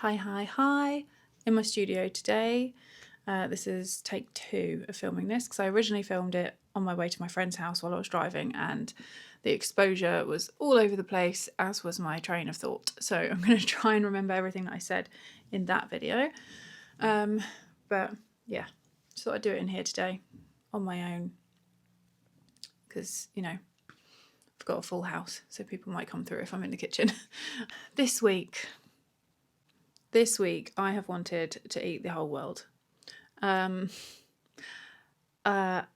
Hi, in my studio today. This is take 2 of filming this because I originally filmed it on my way to my friend's house while I was driving, and the exposure was all over the place, as was my train of thought. So I'm going to try and remember everything that I said in that video. But yeah, just thought I'd do it in here today on my own because, I've got a full house, so people might come through if I'm in the kitchen. This week I have wanted to eat the whole world. I got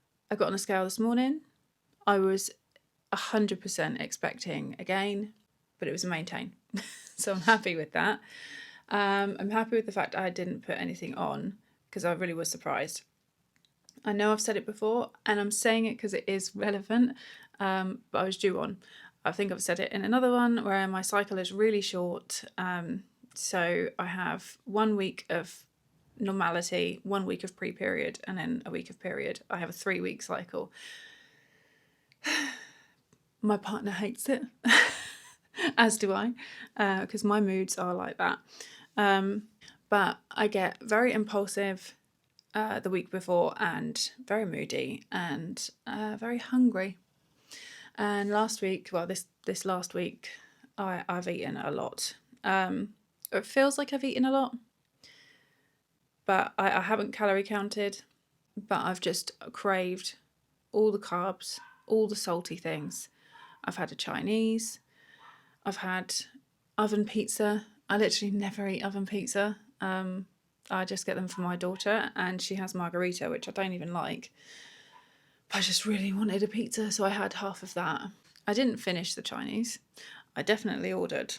on a scale this morning. I was 100% expecting a gain, but it was a maintain. So I'm happy with that. I'm happy with the fact I didn't put anything on because I really was surprised. I know I've said it before, and I'm saying it because it is relevant, but I was due on. I think I've said it in another one where my cycle is really short. So I have 1 week of normality, 1 week of pre-period, and then a week of period. I have a 3-week cycle. My partner hates it, as do I, because my moods are like that. But I get very impulsive the week before, and very moody, and very hungry. And last week, this last week, I've eaten a lot. It feels like I've eaten a lot, but I haven't calorie counted, but I've just craved all the carbs, all the salty things. I've had a Chinese, I've had oven pizza. I literally never eat oven pizza. I just get them for my daughter, and she has margarita, which I don't even like. But I just really wanted a pizza, so I had half of that. I didn't finish the Chinese. I definitely ordered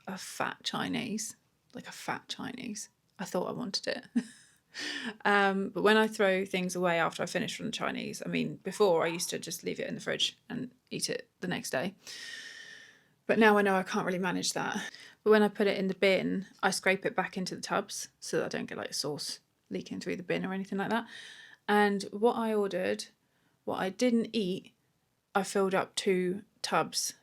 a fat Chinese, like a fat Chinese. I thought I wanted it. But when I throw things away after I finish from the Chinese, before I used to just leave it in the fridge and eat it the next day. But now I know I can't really manage that. But when I put it in the bin, I scrape it back into the tubs so that I don't get like sauce leaking through the bin or anything like that. And what I ordered, what I didn't eat, I filled up 2 tubs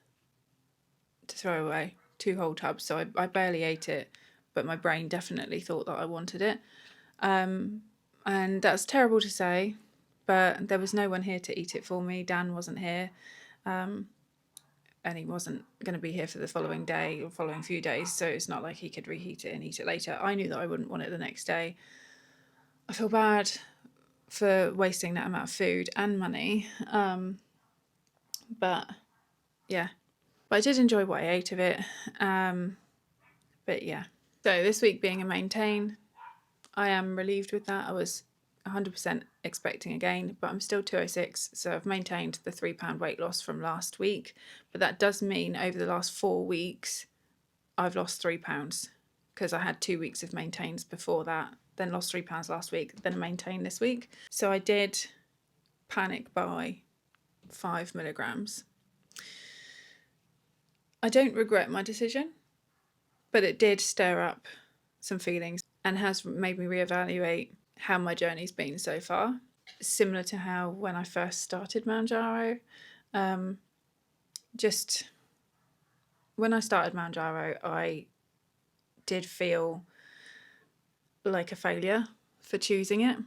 to throw away, 2 whole tubs. So I barely ate it, but my brain definitely thought that I wanted it. And that's terrible to say, but there was no one here to eat it for me. Dan wasn't here. And he wasn't going to be here for the following day or following few days, so it's not like he could reheat it and eat it later. I knew that I wouldn't want it the next day. I feel bad for wasting that amount of food and money. But yeah. But I did enjoy what I ate of it. But yeah. So this week being a maintain, I am relieved with that. I was 100% expecting a gain, but I'm still 206, so I've maintained the £3 weight loss from last week. But that does mean over the last 4 weeks I've lost £3 because I had 2 weeks of maintains before that, then lost £3 last week, then a maintain this week. So I did panic buy 5 milligrams. I don't regret my decision, but it did stir up some feelings and has made me reevaluate how my journey's been so far. Similar to how when I first started Mounjaro, just when I started Mounjaro, I did feel like a failure for choosing it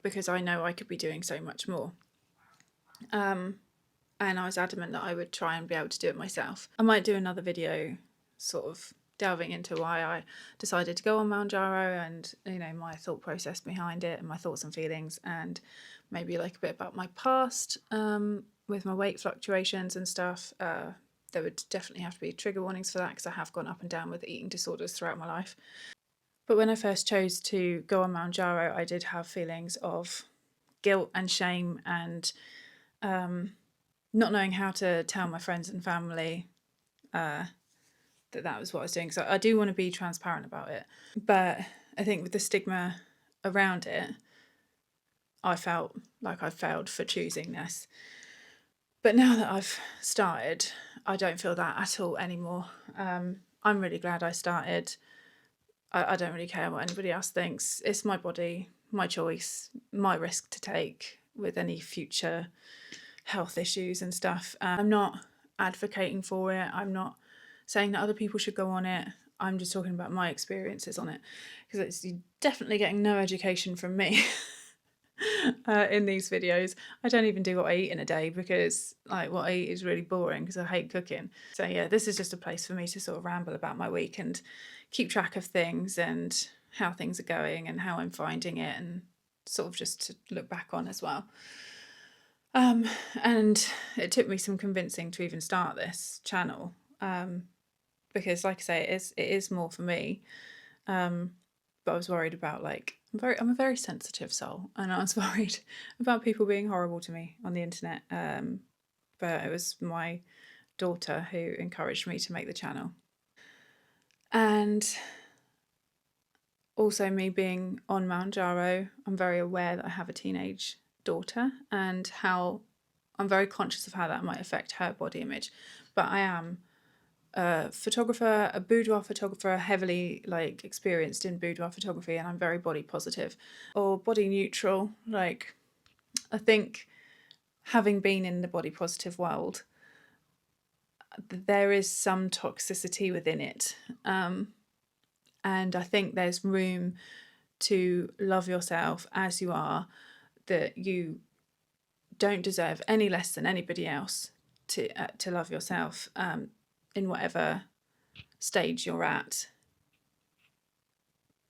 because I know I could be doing so much more. And I was adamant that I would try and be able to do it myself. I might do another video sort of delving into why I decided to go on Mounjaro and, my thought process behind it and my thoughts and feelings, and maybe like a bit about my past with my weight fluctuations and stuff. There would definitely have to be trigger warnings for that because I have gone up and down with eating disorders throughout my life. But when I first chose to go on Mounjaro, I did have feelings of guilt and shame and not knowing how to tell my friends and family that was what I was doing. So I do want to be transparent about it. But I think with the stigma around it, I felt like I failed for choosing this. But now that I've started, I don't feel that at all anymore. I'm really glad I started. I don't really care what anybody else thinks. It's my body, my choice, my risk to take with any future health issues and stuff. I'm not advocating for it. I'm not saying that other people should go on it. I'm just talking about my experiences on it, because it's definitely getting no education from me in these videos. I don't even do what I eat in a day, because like what I eat is really boring because I hate cooking. So yeah, this is just a place for me to sort of ramble about my week and keep track of things and how things are going and how I'm finding it, and sort of just to look back on as well. And it took me some convincing to even start this channel, because like I say, it is more for me. But I was worried about, like, I'm a very sensitive soul, and I was worried about people being horrible to me on the internet. But it was my daughter who encouraged me to make the channel. And also, me being on Mounjaro, I'm very aware that I have a teenage daughter, and how I'm very conscious of how that might affect her body image. But I am a photographer, a boudoir photographer, heavily like experienced in boudoir photography, and I'm very body positive or body neutral. Like, I think having been in the body positive world, there is some toxicity within it. And I think there's room to love yourself as you are, that you don't deserve any less than anybody else to love yourself, in whatever stage you're at.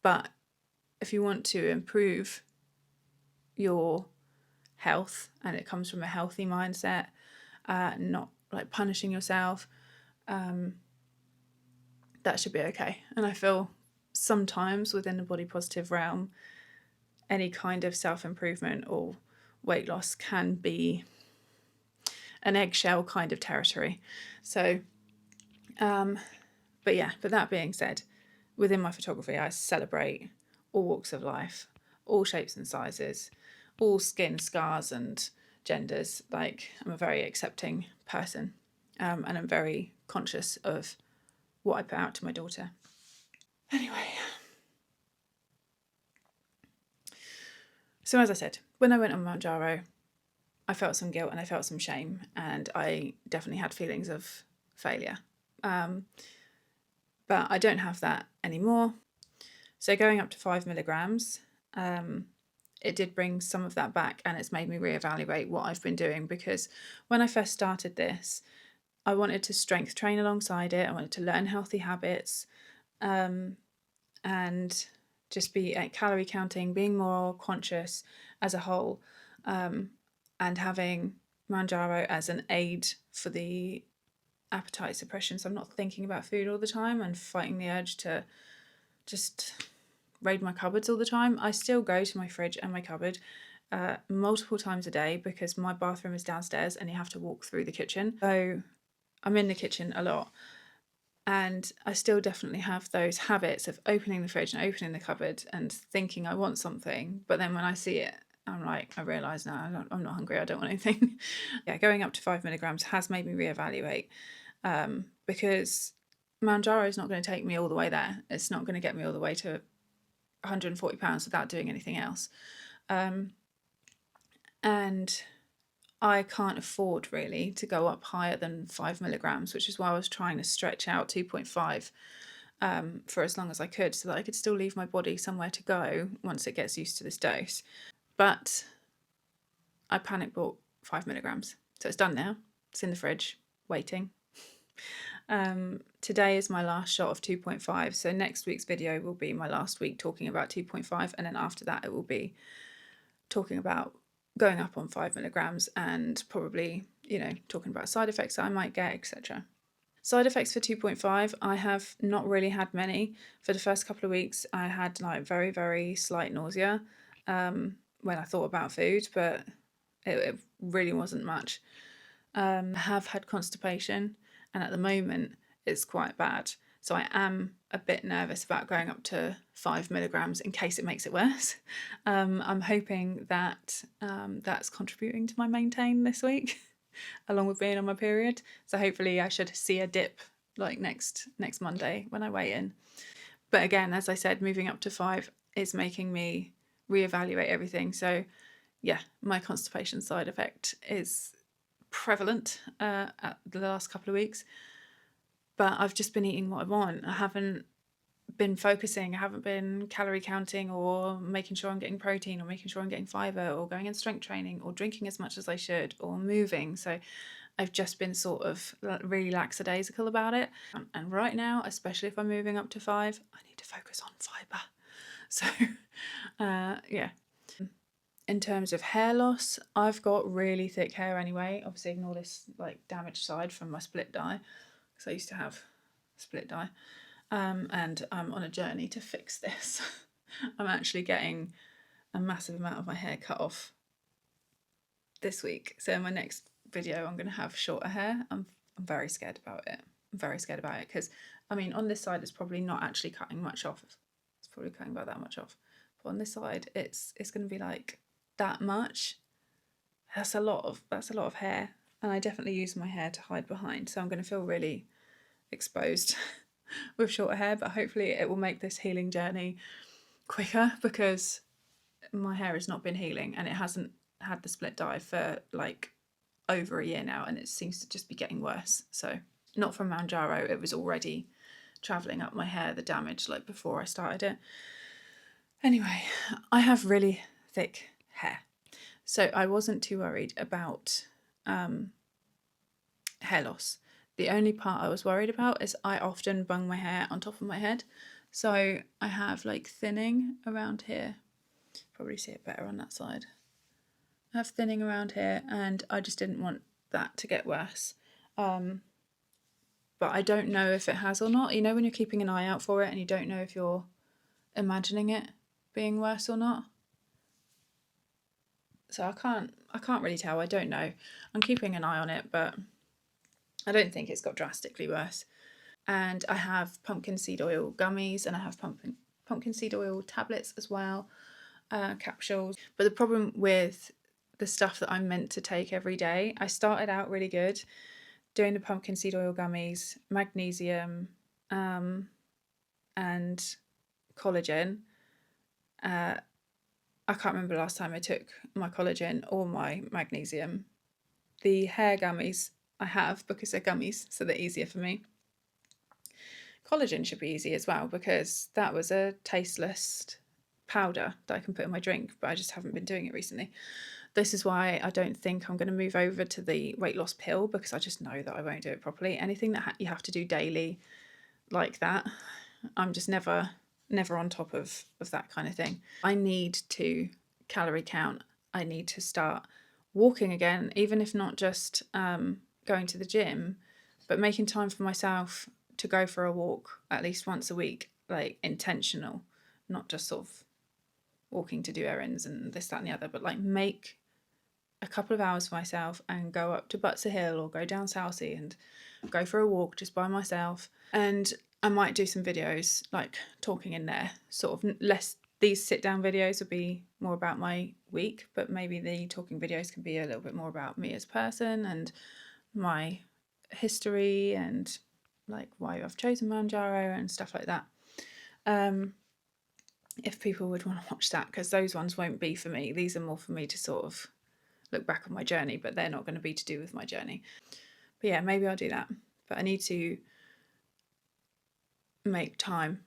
But if you want to improve your health, and it comes from a healthy mindset, not like punishing yourself, that should be okay. And I feel sometimes within the body positive realm, any kind of self-improvement or weight loss can be an eggshell kind of territory. So, but that being said, within my photography, I celebrate all walks of life, all shapes and sizes, all skin, scars and genders. Like, I'm a very accepting person, and I'm very conscious of what I put out to my daughter. Anyway, so as I said, when I went on Mounjaro, I felt some guilt and I felt some shame, and I definitely had feelings of failure. But I don't have that anymore. So going up to 5 milligrams, it did bring some of that back, and it's made me reevaluate what I've been doing, because when I first started this, I wanted to strength train alongside it. I wanted to learn healthy habits, and just be at calorie counting, being more conscious as a whole, and having Mounjaro as an aid for the appetite suppression. So I'm not thinking about food all the time and fighting the urge to just raid my cupboards all the time. I still go to my fridge and my cupboard multiple times a day, because my bathroom is downstairs and you have to walk through the kitchen. So I'm in the kitchen a lot. And I still definitely have those habits of opening the fridge and opening the cupboard and thinking I want something. But then when I see it, I'm like, I realise now I'm not hungry, I don't want anything. Yeah, going up to 5 milligrams has made me reevaluate, because Mounjaro is not going to take me all the way there. It's not going to get me all the way to 140 pounds without doing anything else. And I can't afford really to go up higher than 5 milligrams, which is why I was trying to stretch out 2.5 for as long as I could, so that I could still leave my body somewhere to go once it gets used to this dose. But I panic bought 5 milligrams. So it's done now. It's in the fridge, waiting. Today is my last shot of 2.5. So next week's video will be my last week talking about 2.5. And then after that, it will be talking about going up on 5 milligrams and probably, talking about side effects that I might get, etc. Side effects for 2.5, I have not really had many. For the first couple of weeks, I had like very, very slight nausea when I thought about food, but it really wasn't much. I have had constipation, and at the moment it's quite bad. So I am a bit nervous about going up to 5 milligrams in case it makes it worse. I'm hoping that that's contributing to my maintain this week, along with being on my period. So hopefully I should see a dip like next Monday when I weigh in. But again, as I said, moving up to 5 is making me reevaluate everything. So yeah, my constipation side effect is prevalent at the last couple of weeks. But I've just been eating what I want. I haven't been focusing. I haven't been calorie counting or making sure I'm getting protein or making sure I'm getting fiber or going in strength training or drinking as much as I should or moving. So I've just been sort of really lackadaisical about it. And right now, especially if I'm moving up to 5, I need to focus on fiber. So yeah. In terms of hair loss, I've got really thick hair anyway. Obviously ignore this like damaged side from my split dye, because I used to have split dye. And I'm on a journey to fix this. I'm actually getting a massive amount of my hair cut off this week. So in my next video, I'm going to have shorter hair. I'm very scared about it. I'm very scared about it because, I mean, on this side, it's probably not actually cutting much off. It's probably cutting about that much off. But on this side, it's going to be like that much. That's a lot of hair, and I definitely use my hair to hide behind. So I'm going to feel really exposed with shorter hair, but hopefully it will make this healing journey quicker, because my hair has not been healing and it hasn't had the split dye for like over a year now, and it seems to just be getting worse. So not from Mounjaro, it was already travelling up my hair, the damage, like before I started it. Anyway, I have really thick hair, so I wasn't too worried about hair loss. The only part I was worried about is I often bung my hair on top of my head. So I have like thinning around here. Probably see it better on that side. I have thinning around here, and I just didn't want that to get worse. But I don't know if it has or not. You know when you're keeping an eye out for it and you don't know if you're imagining it being worse or not? So I can't really tell. I don't know. I'm keeping an eye on it, but I don't think it's got drastically worse. And I have pumpkin seed oil gummies, and I have pumpkin seed oil tablets as well, capsules. But the problem with the stuff that I'm meant to take every day, I started out really good doing the pumpkin seed oil gummies, magnesium, and collagen. I can't remember the last time I took my collagen or my magnesium. The hair gummies I have because they're gummies, so they're easier for me. Collagen should be easy as well, because that was a tasteless powder that I can put in my drink, but I just haven't been doing it recently. This is why I don't think I'm going to move over to the weight loss pill, because I just know that I won't do it properly. Anything that you have to do daily like that, I'm just never on top of that kind of thing. I need to calorie count. I need to start walking again, even if not just going to the gym, but making time for myself to go for a walk at least once a week, like intentional, not just sort of walking to do errands and this, that, and the other, but like make a couple of hours for myself and go up to Butser Hill or go down Southsea and go for a walk just by myself. And I might do some videos like talking in there, sort of less. These sit down videos will be more about my week, but maybe the talking videos can be a little bit more about me as a person and my history and like why I've chosen Mounjaro and stuff like that. If people would want to watch that, because those ones won't be for me. These are more for me to sort of look back on my journey, but they're not going to be to do with my journey. But yeah, maybe I'll do that. But I need to make time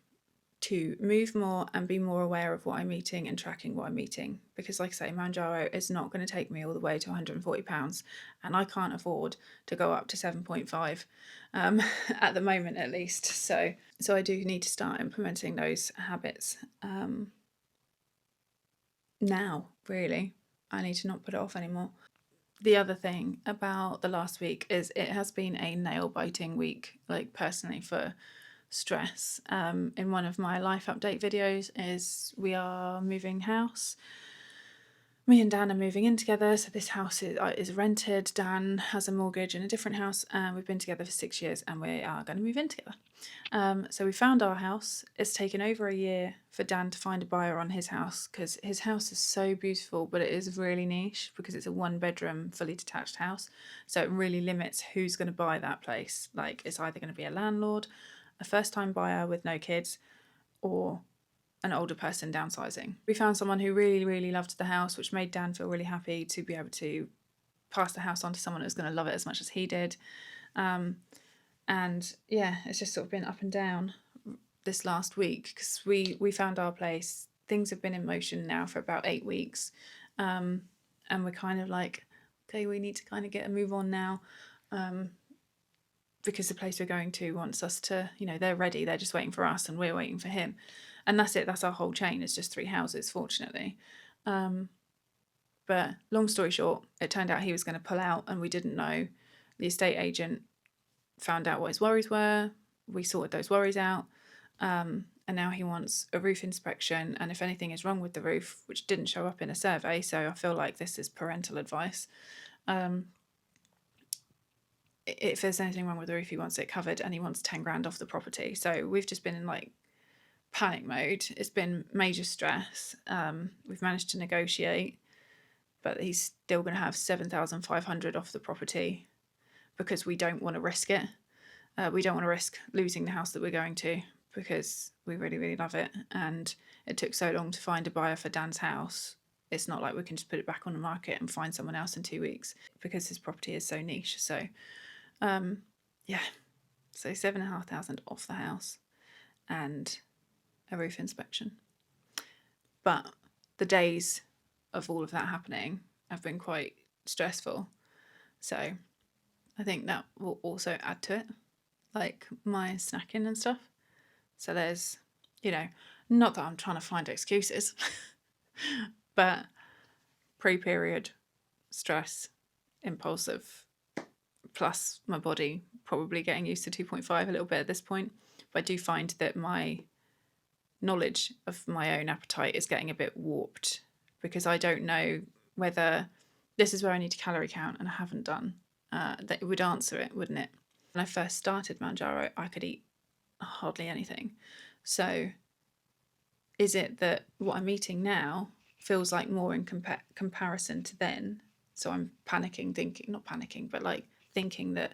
to move more and be more aware of what I'm eating and tracking what I'm eating, because like I say, Mounjaro is not going to take me all the way to 140 pounds, and I can't afford to go up to 7.5 at the moment, at least. So I do need to start implementing those habits now, really. I need to not put it off anymore. The other thing about the last week is it has been a nail-biting week, like personally, for stress. In one of my life update videos is we are moving house. Me and Dan are moving in together, so this house is rented. Dan has a mortgage in a different house, and we've been together for 6 years, and we are going to move in together. So we found our house. It's taken over a year for Dan to find a buyer on his house, because his house is so beautiful, but it is really niche because it's a 1-bedroom, fully detached house. So it really limits who's going to buy that place. Like, it's either going to be a landlord, a first-time buyer with no kids, or an older person downsizing. We found someone who really, really loved the house, which made Dan feel really happy to be able to pass the house on to someone who's going to love it as much as he did. And yeah, it's just sort of been up and down this last week, because we found our place. Things have been in motion now for about 8 weeks, and we're kind of like, okay, we need to kind of get a move on now, because the place we're going to wants us to, they're ready, they're just waiting for us and we're waiting for him, and that's it. That's our whole chain. It's just 3 houses, fortunately. But long story short, it turned out he was going to pull out, and we didn't know. The estate agent found out what his worries were. We sorted those worries out. And now he wants a roof inspection. And if anything is wrong with the roof, which didn't show up in a survey, so I feel like this is parental advice. If there's anything wrong with the roof, he wants it covered, and he wants 10 grand off the property. So we've just been in like panic mode. It's been major stress. We've managed to negotiate, but he's still going to have 7,500 off the property because we don't want to risk it. We don't want to risk losing the house that we're going to, because we really, really love it. And it took so long to find a buyer for Dan's house. It's not like we can just put it back on the market and find someone else in 2 weeks, because his property is so niche. So, so 7,500 off the house and a roof inspection. But the days of all of that happening have been quite stressful. So I think that will also add to it, like my snacking and stuff. So there's, not that I'm trying to find excuses, but pre-period stress, impulsive, plus my body probably getting used to 2.5 a little bit at this point. But I do find that my knowledge of my own appetite is getting a bit warped, because I don't know whether this is where I need to calorie count, and I haven't done. That it would answer it, wouldn't it? When I first started Mounjaro, I could eat hardly anything. So is it that what I'm eating now feels like more in comparison to then? So I'm not panicking, but like thinking that,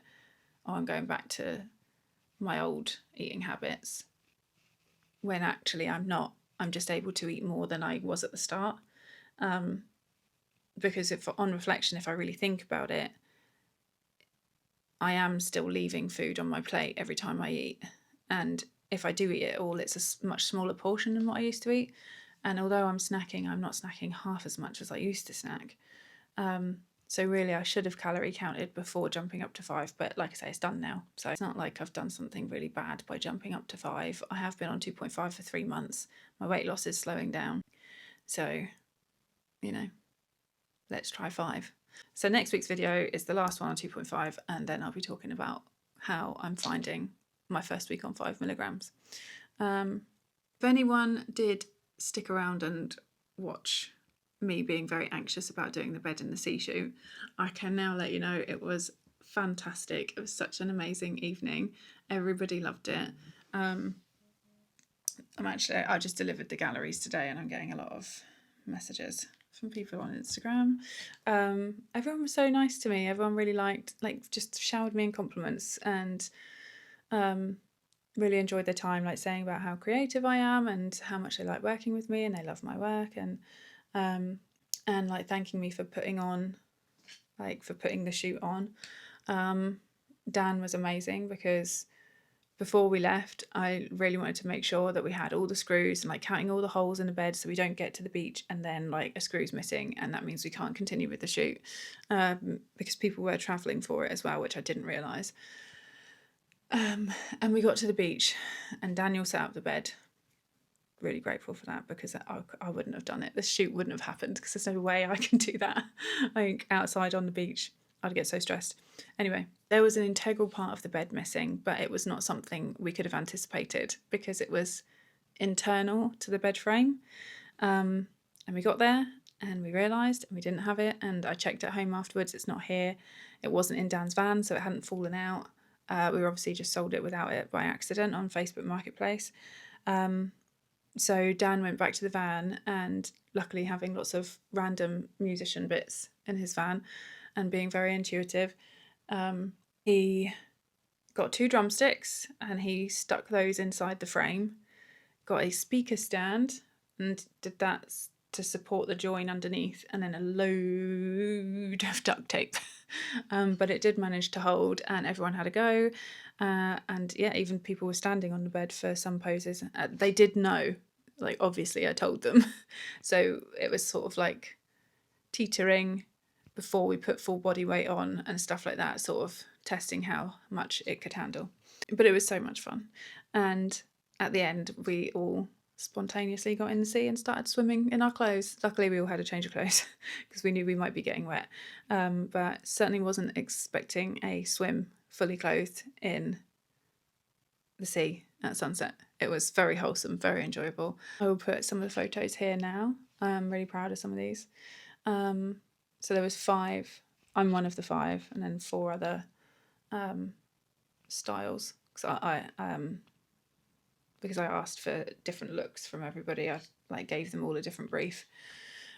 I'm going back to my old eating habits, when actually I'm not. I'm just able to eat more than I was at the start. Because on reflection, if I really think about it, I am still leaving food on my plate every time I eat. And if I do eat it all, it's a much smaller portion than what I used to eat. And although I'm snacking, I'm not snacking half as much as I used to snack. So really, I should have calorie counted before jumping up to 5. But like I say, it's done now. So it's not like I've done something really bad by jumping up to 5. I have been on 2.5 for 3 months. My weight loss is slowing down. So, let's try 5. So next week's video is the last one on 2.5, and then I'll be talking about how I'm finding my first week on 5 milligrams. If anyone did stick around and watch me being very anxious about doing the bed in the sea shoot, I can now let you know it was fantastic. It was such an amazing evening. Everybody loved it. I just delivered the galleries today, and I'm getting a lot of messages from people on Instagram. Everyone was so nice to me. Everyone really just showered me in compliments, and really enjoyed their time, saying about how creative I am and how much they like working with me, and they love my work, and thanking me for putting the shoot on. Dan was amazing, because before we left, I really wanted to make sure that we had all the screws and counting all the holes in the bed, so we don't get to the beach and then a screw's missing, and that means we can't continue with the shoot, because people were travelling for it as well, which I didn't realise. And we got to the beach, and Daniel set up the bed. Really grateful for that, because I wouldn't have done it. This shoot wouldn't have happened, because there's no way I can do that outside on the beach. I'd get so stressed. Anyway, there was an integral part of the bed missing, but it was not something we could have anticipated, because it was internal to the bed frame. And we got there and we realised, and we didn't have it, and I checked at home afterwards. It's not here. It wasn't in Dan's van, so it hadn't fallen out. We obviously just sold it without it by accident on Facebook Marketplace. So Dan went back to the van, and luckily having lots of random musician bits in his van and being very intuitive, he got 2 drumsticks and he stuck those inside the frame, got a speaker stand and did that to support the join underneath, and then a load of duct tape. But it did manage to hold, and everyone had a go. And yeah, even people were standing on the bed for some poses. They did know, like obviously I told them. So it was sort of like teetering before we put full body weight on and stuff like that, sort of testing how much it could handle. But it was so much fun. And at the end, we all spontaneously got in the sea and started swimming in our clothes. Luckily, we all had a change of clothes because we knew we might be getting wet. But certainly wasn't expecting a swim fully clothed in the sea at sunset. It was very wholesome, very enjoyable. I will put some of the photos here now. I'm really proud of some of these. So there was 5. I'm one of the 5, and then 4 other styles. Because I asked for different looks from everybody. I like gave them all a different brief,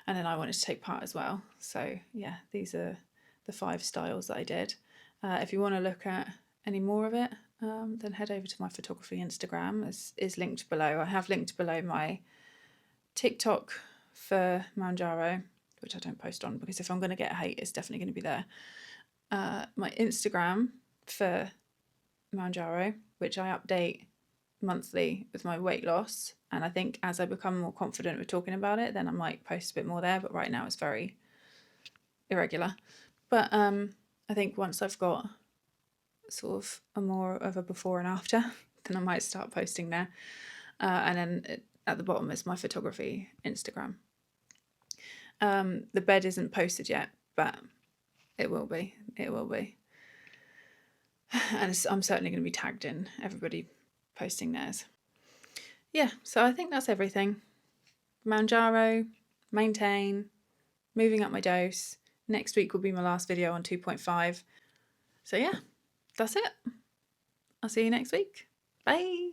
and then I wanted to take part as well. So yeah, these are the 5 styles that I did. If you want to look at any more of it, then head over to my photography Instagram. Is linked below. I have linked below my TikTok for Mounjaro, which I don't post on because if I'm going to get hate, it's definitely going to be there. My Instagram for Mounjaro, which I update monthly with my weight loss, and I think as I become more confident with talking about it, then I might post a bit more there, but right now it's very irregular. But I think once I've got sort of a more of a before and after, then I might start posting there. And then at the bottom is my photography Instagram. The bed isn't posted yet, but it will be. It will be. And I'm certainly going to be tagged in everybody posting theirs. Yeah, so I think that's everything. Mounjaro, maintain, moving up my dose. Next week will be my last video on 2.5. So yeah, that's it. I'll see you next week. Bye.